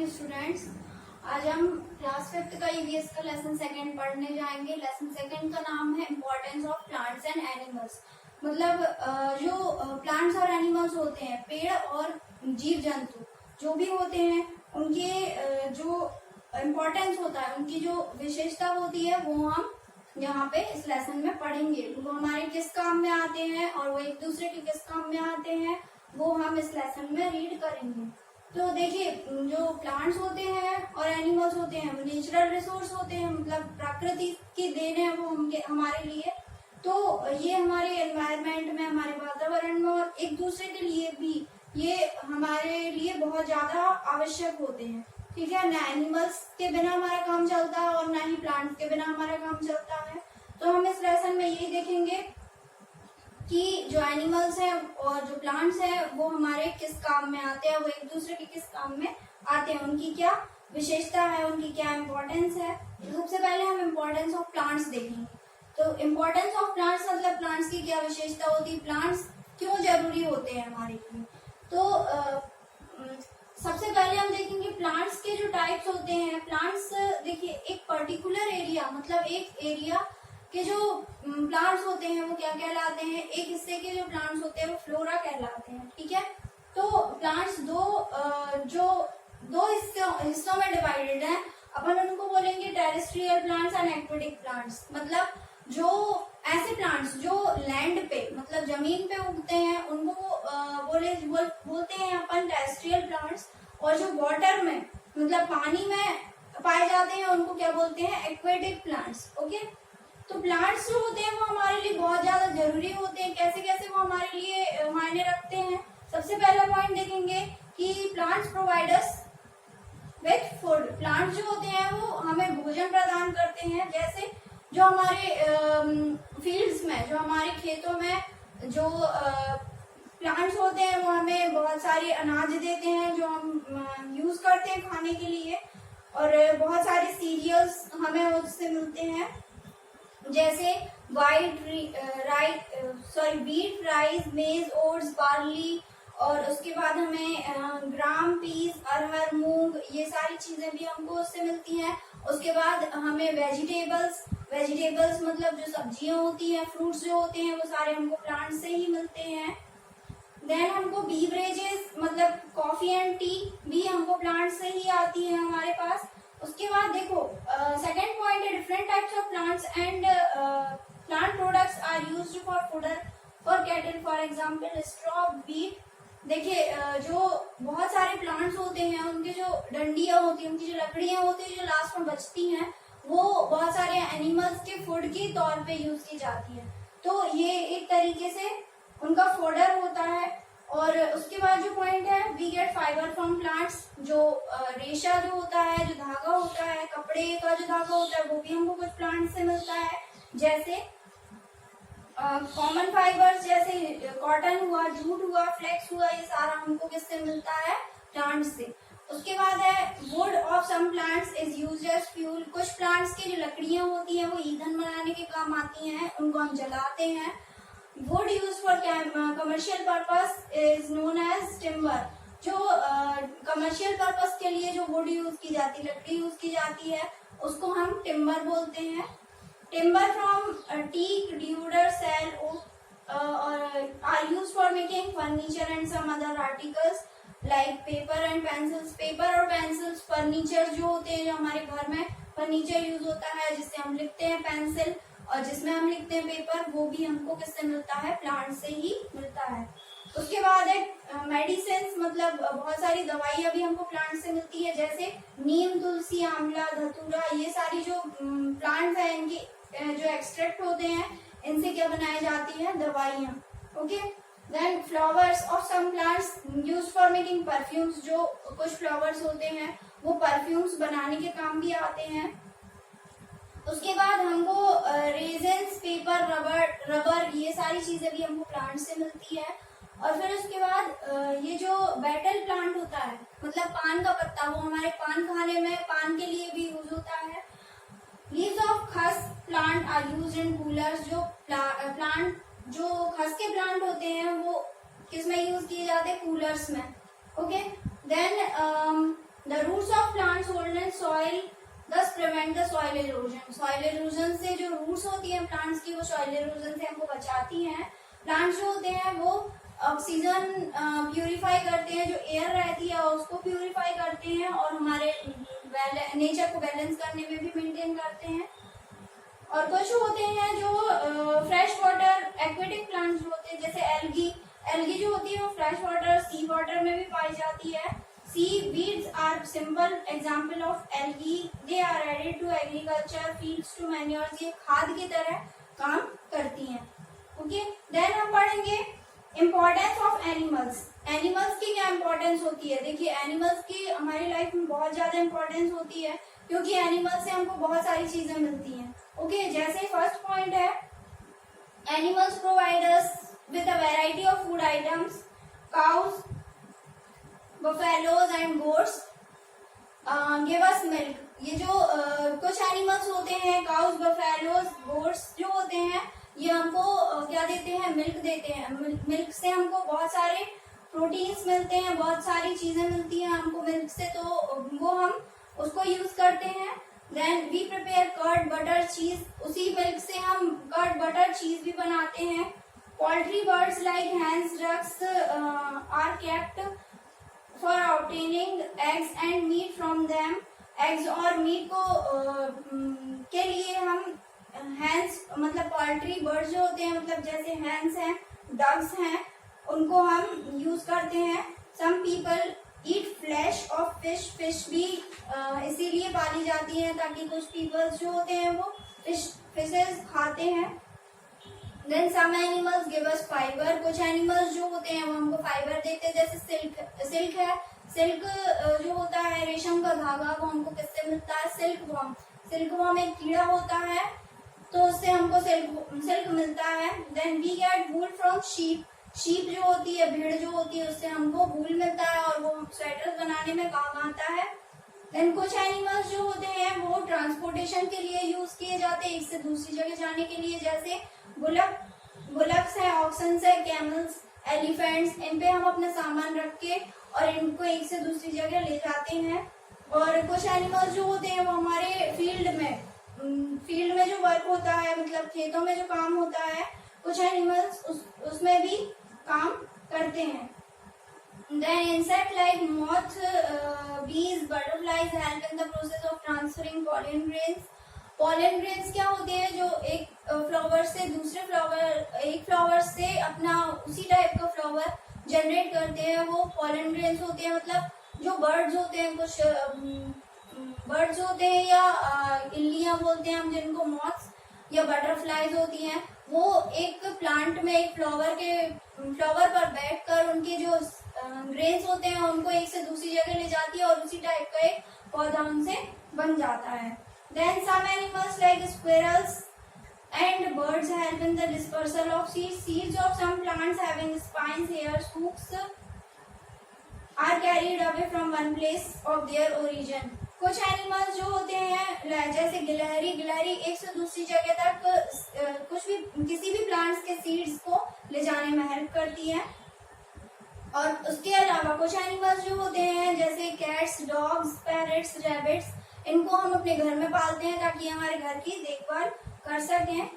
Morning students. आज हम class 5 का ईवीएस का लेसन सेकंड पढ़ने जाएंगे। लेसन सेकंड का नाम है importance of plants and animals. मतलब जो प्लांट्स और एनिमल्स होते हैं, पेड़ और जीव जंतु जो भी होते हैं, उनके जो इम्पोर्टेंस होता है, उनकी जो विशेषता होती है, वो हम यहाँ पे इस लेसन में पढ़ेंगे। वो हमारे किस काम में आते हैं और वो एक दूसरे के किस काम में आते हैं, वो हम इस लेसन में रीड करेंगे। तो देखिए, जो प्लांट्स होते हैं और एनिमल्स होते हैं वो नेचुरल रिसोर्स होते हैं, मतलब प्रकृति की देन है वो हमारे लिए। तो ये हमारे एनवायरनमेंट में, हमारे वातावरण में और एक दूसरे के लिए भी ये हमारे लिए बहुत ज्यादा आवश्यक होते हैं। ठीक है ना, एनिमल्स के बिना हमारा काम चलता है और ना ही प्लांट्स के बिना हमारा काम चलता है। तो हम इस लेसन में यही देखेंगे कि जो एनिमल्स हैं और जो प्लांट्स हैं वो हमारे किस काम में आते हैं, वो एक दूसरे के किस काम में आते हैं, उनकी क्या विशेषता है, उनकी क्या इम्पोर्टेंस है। सबसे पहले हम इम्पोर्टेंस ऑफ प्लांट्स देखेंगे। तो इम्पोर्टेंस ऑफ प्लांट्स मतलब प्लांट्स की क्या विशेषता होती है, प्लांट्स क्यों जरूरी होते हैं हमारे लिए। तो सबसे पहले हम देखेंगे प्लांट्स के जो टाइप्स होते हैं। प्लांट्स देखिए, एक पर्टिकुलर एरिया, मतलब एक एरिया के जो प्लांट्स होते हैं वो क्या कहलाते हैं, एक हिस्से के जो प्लांट्स होते हैं वो फ्लोरा कहलाते हैं। ठीक है, तो प्लांट्स दो हिस्सों में डिवाइडेड है। अपन उनको बोलेंगे terrestrial plants and aquatic plants. मतलब जो ऐसे प्लांट्स जो लैंड पे, मतलब जमीन पे उगते हैं, उनको बोलते हैं अपन टेरेस्ट्रियल प्लांट्स। और जो वाटर में, मतलब पानी में पाए जाते हैं, उनको क्या बोलते हैं, एक्वेटिक प्लांट्स। ओके, तो प्लांट्स जो होते हैं वो हमारे लिए बहुत ज्यादा जरूरी होते हैं। कैसे कैसे वो हमारे लिए मायने रखते हैं। सबसे पहला पॉइंट देखेंगे कि plants provide us with food. Plants जो होते हैं वो हमें भोजन प्रदान करते हैं। जैसे जो हमारे फील्ड्स में, जो हमारे खेतों में जो प्लांट्स होते हैं वो हमें बहुत सारे अनाज देते हैं जो हम यूज करते हैं खाने के लिए। और बहुत सारे सीरियल्स हमें उससे मिलते हैं, जैसे बीट, राइस, मेज, ओट्स, बार्ली। और उसके बाद हमें ग्राम, पीस, अरहर, मूंग, ये सारी चीजें भी हमको उससे मिलती हैं। उसके बाद हमें वेजिटेबल्स मतलब जो सब्जियां होती हैं, फ्रूट्स जो होते हैं, वो सारे हमको प्लांट से ही मिलते हैं। देन हमको बीवरेजेस मतलब कॉफी एंड टी भी हमको प्लांट से ही आती है हमारे पास। उसके बाद देखो, सेकेंड पॉइंट है different types of plants and plant products are used for fodder for cattle. For example straw, wheat. देखिए, जो बहुत सारे प्लांट्स होते हैं, उनकी जो डंडियां होती हैं, उनकी जो लकड़ियां होती हैं, जो लास्ट में बचती हैं, वो बहुत सारे एनिमल्स के फूड के तौर पे यूज की जाती है। तो ये एक तरीके से उनका फोडर होता है। और उसके बाद जो पॉइंट है, we get fibre from plants. जो रेशा जो होता है, जो धागा होता है, कपड़े का जो धागा होता है, वो भी हमको कुछ प्लांट से मिलता है। जैसे कॉमन फाइबर्स, जैसे कॉटन हुआ, जूट हुआ, फ्लेक्स हुआ, ये सारा हमको किससे मिलता है, प्लांट से। उसके बाद है wood of some plants is used as fuel. कुछ प्लांट्स की जो लकड़ियां होती हैं वो ईंधन बनाने के काम आती हैं, उनको हम जलाते हैं। Wood use for commercial purpose is known as timber. जो कमर्शियल पर्पस के लिए जो वुड यूज की जाती है, लकड़ी यूज की जाती है, उसको हम टिम्बर बोलते हैं। Timber from teak, deodar, sal, oak are use for making furniture and some other articles like paper and pencils. Paper और पेंसिल्स फर्नीचर जो होते हैं, जो हमारे घर में फर्नीचर यूज होता है, जिससे हम लिखते हैं, पेंसिल, और जिसमें हम लिखते हैं पेपर, वो भी हमको किससे मिलता है, प्लांट से ही मिलता है। उसके बाद है मेडिसिन, मतलब बहुत सारी दवाइयां भी हमको प्लांट से मिलती है। जैसे नीम, तुलसी, आंवला, धतूरा, ये सारी जो प्लांट्स है, इनकी जो एक्सट्रैक्ट होते हैं, इनसे क्या बनाई जाती है, दवाइयां। Okay, then flowers of some plants use for making perfumes. जो कुछ फ्लावर्स होते हैं वो परफ्यूम्स बनाने के काम भी आते हैं। उसके बाद हमको रेजन्स, पेपर, रबर, ये सारी चीजें भी हमको प्लांट से मिलती है। और फिर उसके बाद ये जो बेटल प्लांट होता है, मतलब पान का पत्ता, वो हमारे पान खाने में, पान के लिए भी यूज होता है। Leaves of khus plant are used in coolers. जो प्लांट, जो खस के प्लांट होते हैं, वो किस में यूज किए जाते हैं, कूलर्स में। Okay, then the roots of prevent the soil erosion. Soil erosion से जो रूट्स होती हैं प्लांट्स की, वो सॉइल इरोजन से हमको बचाती हैं। प्लांट्स जो होते हैं वो ऑक्सीजन प्यूरिफाई करते हैं, जो एयर रहती है उसको प्यूरिफाई करते हैं और हमारे नेचर को बैलेंस करने में भी मेंटेन करते हैं। और कुछ होते हैं जो फ्रेश वाटर एक्वेटिक प्लांट्स जो होते हैं, जैसे एल्गी। एल्गी जो होती है वो फ्रेश वाटर, सी वाटर में भी पाई जाती है। Seaweeds are simple example of algae. They are added to agriculture fields to manure. ये खाद की तरह काम करती हैं। ओके, देन हम पढ़ेंगे इम्पोर्टेंस ऑफ एनिमल्स। एनिमल्स की क्या इम्पोर्टेंस होती है? देखिए, एनिमल्स की हमारी लाइफ में बहुत ज्यादा इम्पोर्टेंस होती है, क्योंकि एनिमल्स से हमको बहुत सारी चीजें मिलती हैं। ओके, जैसे फर्स्ट पॉइंट है, animals provide us with a variety of food items. Cows, buffaloes and goats give us milk। ये जो कुछ एनिमल्स होते हैं, काउस, बफेलोज, गोट्स जो होते हैं, ये हमको क्या देते हैं? मिल्क देते हैं। मिल्क से हमको बहुत सारे प्रोटीन्स मिलते हैं, बहुत सारी चीजें मिलती हैं हमको मिल्क से, तो वो हम उसको यूज करते हैं। Then we prepare curd, butter, cheese. उसी मिल्क से हम कर्ड, बटर, चीज भी बनाते हैं। Poultry, birds like hens, ducks are kept for obtaining eggs and meat from them। eggs और meat को के लिए हम hens मतलब पोल्ट्री, बर्ड्स जो होते हैं, मतलब जैसे hens हैं, डग्स हैं, उनको हम यूज करते हैं। some people eat flesh of fish। Fish भी इसीलिए पाली जाती है ताकि कुछ पीपल्स जो होते हैं वो फिशेस खाते हैं। Then some animals give us fibre. कुछ एनिमल्स जो होते हैं वो हमको फाइबर देते हैं, जैसे सिल्क है। सिल्क जो होता है, रेशम का धागा, वो हमको किससे मिलता है? Silk worm. सिल्क वॉर्म एक कीड़ा होता है, तो उससे हमको सिल्क मिलता है। Then we get wool from sheep. Sheep जो होती है, भेड़ जो होती है, उससे हमको वूल मिलता है और वो स्वेटर बनाने में काम आता है। देन कुछ एनिमल्स जो होते हैं वो ट्रांसपोर्टेशन के लिए यूज किए जाते हैं, एक से दूसरी जगह जाने के लिए, जैसे बुलक्स है, ऑक्सन्स है, कैमल्स, एलिफेंट्स। इन पे हम अपना सामान रख के और इनको एक से दूसरी जगह ले जाते हैं। और कुछ एनिमल्स जो होते हैं वो हमारे फील्ड में जो वर्क होता है, मतलब खेतों में जो काम होता है, कुछ एनिमल्स उसमें भी काम करते हैं। Then insect like moth, bees, butterflies help in the process of transferring pollen grains। pollen grains क्या होते हैं? जो एक फ्लावर से दूसरे फ्लावर, एक फ्लावर से अपना उसी टाइप का फ्लावर जनरेट करते हैं, वो pollen grains होते हैं। मतलब जो बर्ड्स होते हैं, कुछ बर्ड्स होते हैं या इल्लियां बोलते हैं हम जिनको, मॉथ्स या बटरफ्लाईज होती हैं, वो एक प्लांट में, एक फ्लावर पर बैठकर उनके जो ग्रेन्स होते हैं उनको एक से दूसरी जगह ले जाती है और उसी टाइप का एक पौधा उनसे बन जाता है। Then some animals like squirrels and birds help in the dispersal of seeds. Seeds of some plants having spines, hairs, hooks are carried away from one place of their origin. कुछ animals जो होते हैं, जैसे गिलहरी एक से दूसरी जगह तक किसी भी प्लांट्स के सीड्स को ले जाने में हेल्प करती है। और उसके अलावा कुछ एनिमल्स जो होते हैं, जैसे कैट्स, डॉग्स, पैरट्स, रैबिट्स, इनको हम अपने घर में पालते हैं ताकि हमारे घर की देखभाल कर सकें।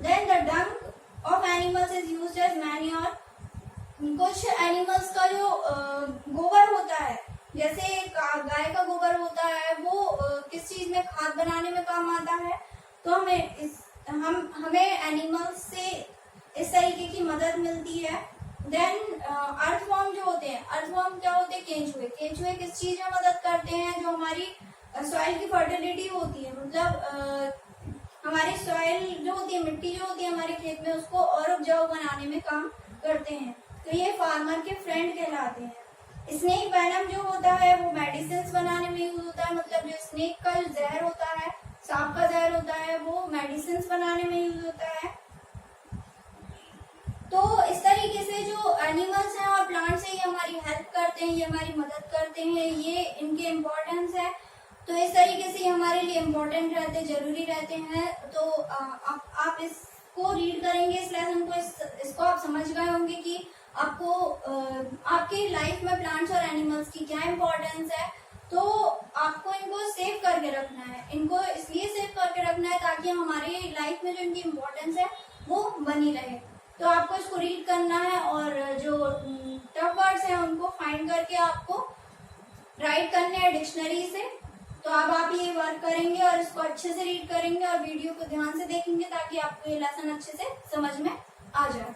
Then the dung of animals is used as manure. कुछ एनिमल्स का जो गोबर होता है, जैसे गाय का गोबर होता है, वो किस चीज में खाद बनाने में काम आता है, तो हमें एनिमल्स से इस तरीके की मदद मिलती है। देन अर्थवॉर्म जो होते हैं, अर्थवॉर्म क्या होते हैं? केंचुए किस चीज में मदद करते हैं? जो हमारी सॉइल की फर्टिलिटी होती है, मतलब हमारी सॉइल जो होती है, मिट्टी जो होती है हमारे खेत में, उसको और उपजाऊ बनाने में काम करते हैं। तो ये फार्मर के फ्रेंड कहलाते हैं। स्नेक वेनम जो होता है वो मेडिसिन बनाने में यूज होता है, मतलब जो स्नेक का जहर होता है, सांप का जहर होता है, वो मेडिसिन बनाने में यूज होता है। तो इस तरीके से जो एनिमल्स हैं और प्लांट्स हैं, ये हमारी हेल्प करते हैं, ये हमारी मदद करते हैं, ये इनके इम्पोर्टेंस है। तो इस तरीके से हमारे लिए इम्पोर्टेंट रहते, जरूरी रहते हैं। तो आप इसको रीड करेंगे, इस लेसन को, इसको आप समझ गए होंगे कि आपको आपकी लाइफ में प्लांट्स और एनिमल्स की क्या इम्पोर्टेंस है। तो आपको इनको सेव करके रखना है। इनको इसलिए सेव करके रखना है ताकि हमारी लाइफ में जो इनकी इम्पोर्टेंस है वो बनी रहे। तो आपको इसको रीड करना है और जो टफ वर्ड्स हैं उनको फाइंड करके आपको राइट करने हैं डिक्शनरी से। तो अब आप ये वर्क करेंगे और इसको अच्छे से रीड करेंगे और वीडियो को ध्यान से देखेंगे ताकि आपको ये लेसन अच्छे से समझ में आ जाए।